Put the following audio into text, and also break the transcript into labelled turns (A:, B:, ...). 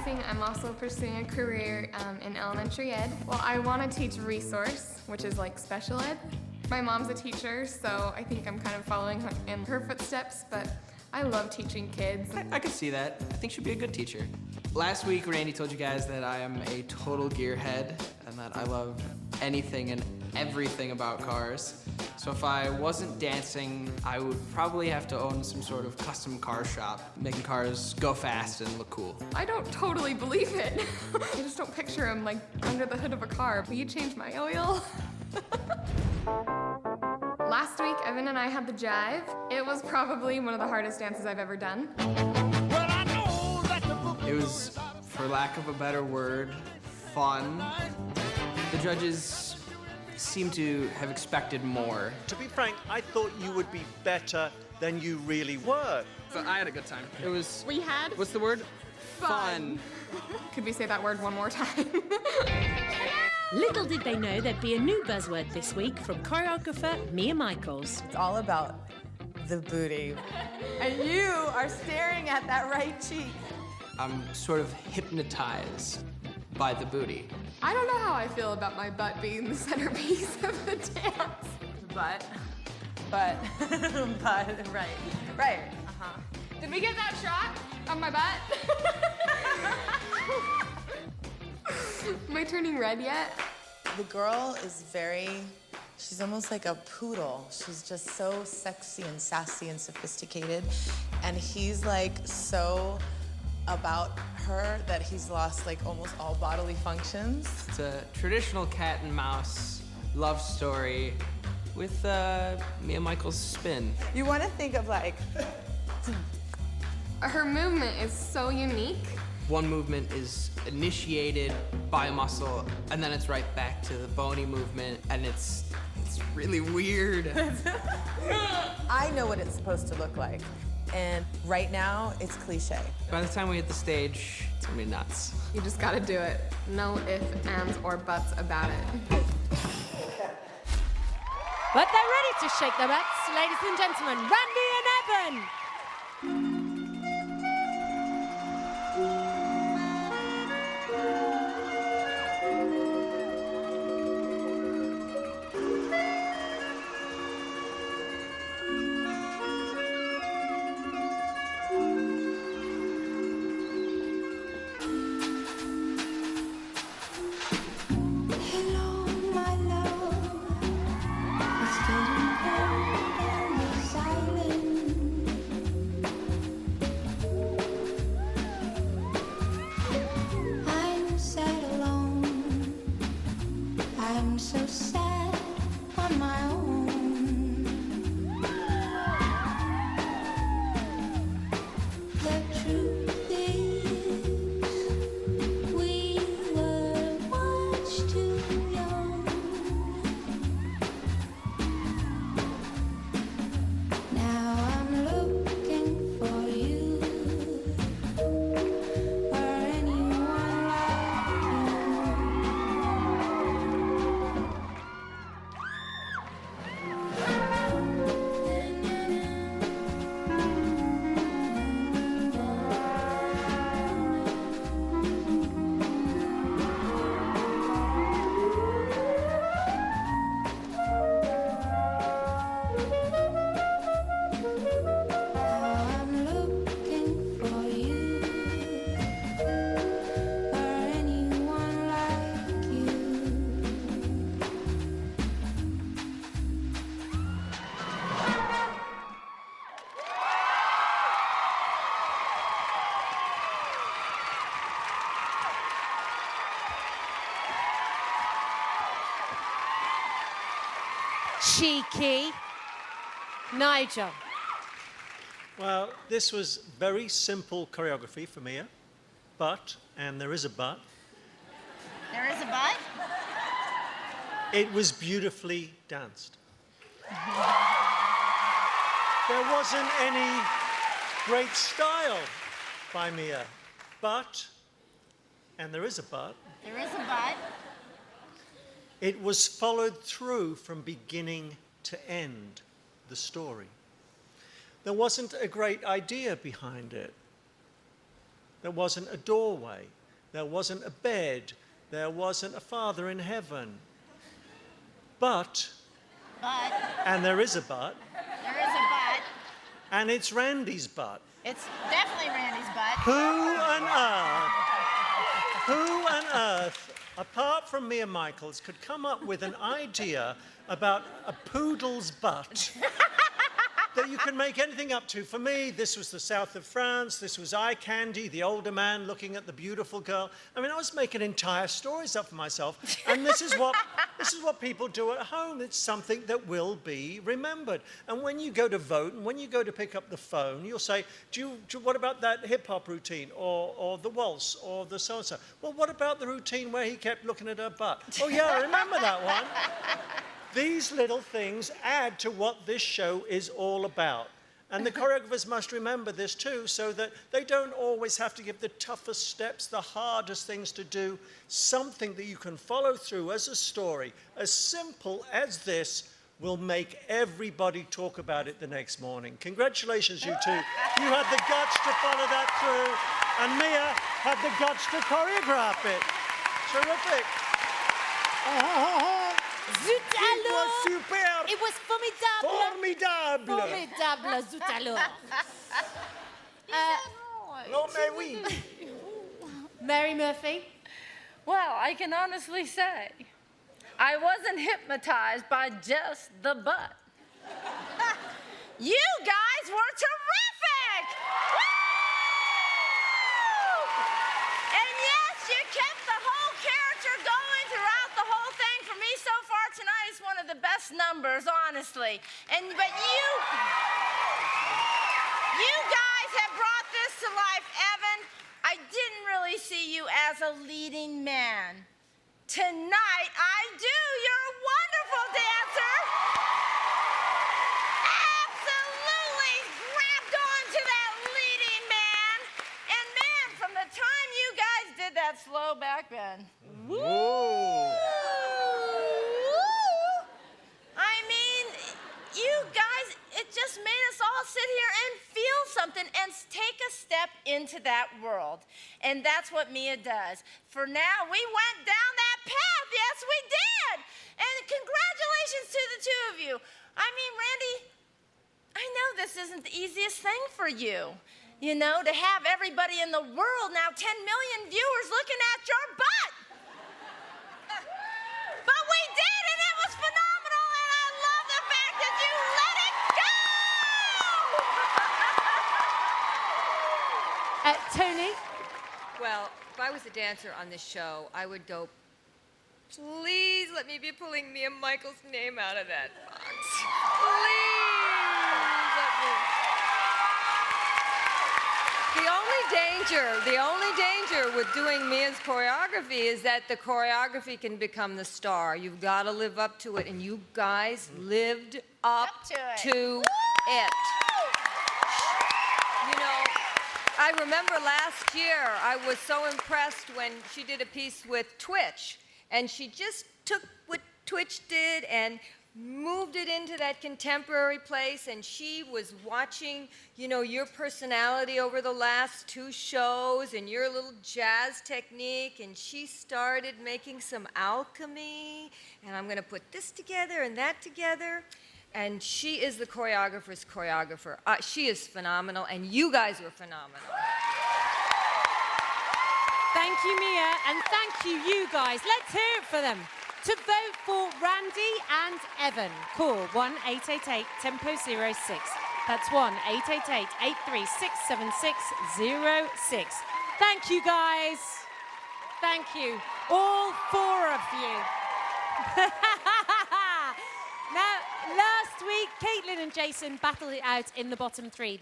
A: dancing, I'm also pursuing a career in elementary ed. Well, I want to teach resource, which is like special ed. My mom's a teacher, so I think I'm kind of following in her footsteps, but I love teaching kids.
B: I could see that. I think she'd be a good teacher. Last week, Randy told you guys that I am a total gearhead and that I love anything and everything about cars. So if I wasn't dancing, I would probably have to own some sort of custom car shop, making cars go fast and look cool.
A: I don't totally believe it. I just don't picture him like under the hood of a car. Will you change my oil? Last week, Evan and I had the jive. It was probably one of the hardest dances I've ever done.
B: It was, for lack of a better word, fun. The judges seem to have expected more.
C: To be frank, I thought you would be better than you really were.
B: So I had a good time. It was...
A: We had...
B: What's the word?
A: Fun. Could we say that word one more time?
D: Little did they know there'd be a new buzzword this week from choreographer Mia Michaels.
E: It's all about the booty. And you are staring at that right cheek.
B: I'm sort of hypnotized by the booty.
A: I don't know how I feel about my butt being the centerpiece of the dance.
E: But, right.
A: Did we get that shot of my butt? Am I turning red yet?
E: The girl is she's almost like a poodle. She's just so sexy and sassy and sophisticated. And he's like so about her that he's lost like almost all bodily functions.
B: It's a traditional cat and mouse love story with Mia Michaels' spin.
E: You want to think of like...
A: Her movement is so unique.
B: One movement is initiated by a muscle, and then it's right back to the bony movement, and it's really weird.
E: I know what it's supposed to look like, and right now, it's cliche.
B: By the time we hit the stage, it's gonna be nuts.
A: You just gotta do it. No ifs, ands, or buts about it.
D: But they're ready to shake their butts, ladies and gentlemen, Randy and Evan.
F: So sad on my own. The truth is, we were once too young. Now I'm looking for you, or anyone like
D: Cheeky. Nigel.
C: Well, this was very simple choreography for Mia, but, and there is a but,
F: There is a but?
C: it was beautifully danced. There wasn't any great style by Mia, but, and there is a but,
F: There is a but.
C: it was followed through from beginning to end, the story. There wasn't a great idea behind it. There wasn't a doorway. there wasn't a bed, there wasn't a Father in heaven. But, and there is a but,
F: There is a but.
C: and it's Randy's butt.
F: It's definitely Randy's butt.
C: Who on earth, apart from Mia Michaels, could come up with an idea about a poodle's butt that you can make anything up to? For me, this was the south of France. This was eye candy, the older man looking at the beautiful girl. I mean, I was making entire stories up for myself. And this is what people do at home. It's something that will be remembered. And when you go to vote and when you go to pick up the phone, you'll say, what about that hip-hop routine or the waltz or the so-and-so? Well, what about the routine where he kept looking at her butt? Oh, yeah, I remember that one. These little things add to what this show is all about. And the choreographers must remember this too, so that they don't always have to give the toughest steps, the hardest things to do, something that you can follow through as a story, as simple as this, will make everybody talk about it the next morning. Congratulations, you two. You had the guts to follow that through, and Mia had the guts to choreograph it. Terrific.
D: Zut
C: It was
D: alors!
C: superb.
D: It was formidable!
C: Formidable.
D: Formidable, zut alors!
C: Non, mais oui.
D: Mary Murphy?
G: Well, I can honestly say, I wasn't hypnotized by just the butt. You guys were terrific! Woo! And yes, you kept the whole character going throughout the whole thing. For me, so far tonight, it's one of the best numbers, honestly. But you guys have brought this to life. Evan, I didn't really see you as a leading man. Tonight, I do. You're a wonderful dancer. Absolutely grabbed on to that leading man. And man, from the time you guys did that slow back bend, I mean, you guys, it just made us all sit here and feel something and take a step into that world. And that's what Mia does. For now, we went down that path. Yes, we did. And congratulations to the two of you. I mean, Randy, I know this isn't the easiest thing for you. You know, to have everybody in the world now, 10 million viewers looking at your butt. But we did, and it was phenomenal, and I love the fact that you let it go!
D: Tony?
H: Well, if I was a dancer on this show, I would go, please let me be pulling Mia Michaels' name out of that box. Please let me. The only danger with doing Mia's choreography is that the choreography can become the star. You've got to live up to it, and you guys lived up to it. You know, I remember last year, I was so impressed when she did a piece with Twitch, and she just took what Twitch did and moved it into that contemporary place, and she was watching, you know, your personality over the last 2 shows and your little jazz technique, and she started making some alchemy, and I'm gonna put this together and that together, and she is the choreographer's choreographer. She is phenomenal, and you guys were phenomenal.
D: Thank you, Mia, and thank you guys. Let's hear it for them. To vote for Randy and Evan, call 1-888-TEMPO-06. That's 1-888-836-7606. Thank you, guys. Thank you. All 4 of you. Now, last week, Caitlin and Jason battled it out in the bottom 3.